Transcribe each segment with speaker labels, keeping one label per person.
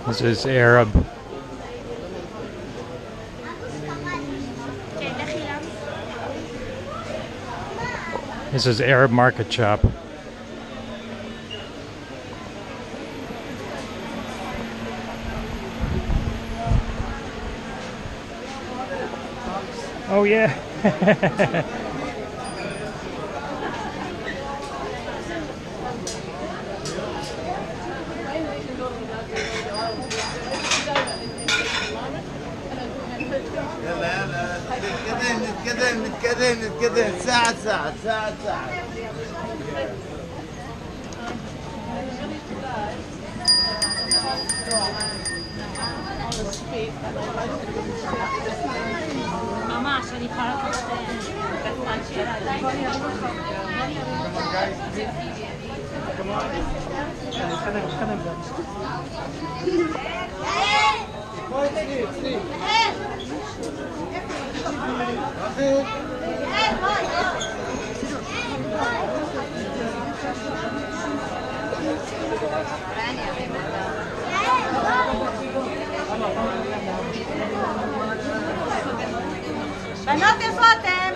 Speaker 1: This is Arab. This is Arab market shop. Oh yeah.
Speaker 2: نتكدن ساعة
Speaker 3: ماما عشان يخرج
Speaker 4: בנות, איפה אתם?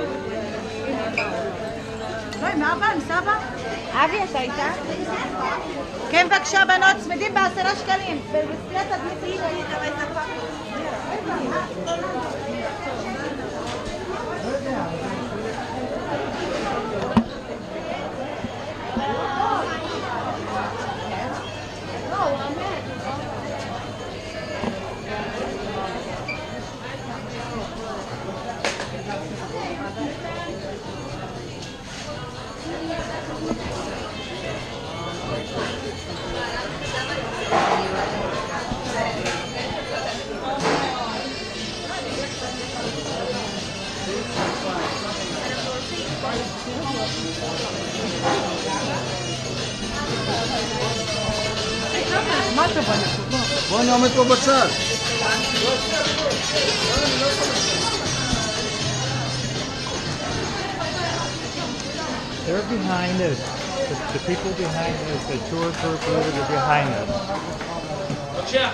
Speaker 4: לא, עם אבא, עם סבא? אבי, אתה איתה? כן, בבקשה, בנות, צמדים ב10 שקלים. בסטיית הדמיתית שהיית בצפה.
Speaker 2: מה אתה בא לפה? בוא אני עומד פה בצד.
Speaker 1: They're behind us. The people behind us, the tour group leaders are behind us.
Speaker 5: בבקשה.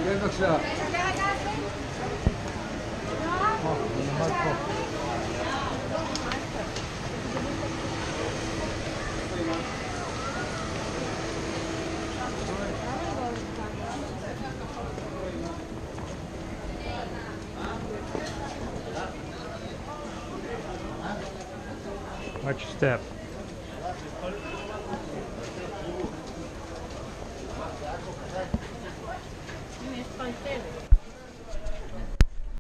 Speaker 2: כן, בבקשה.
Speaker 1: Watch your step.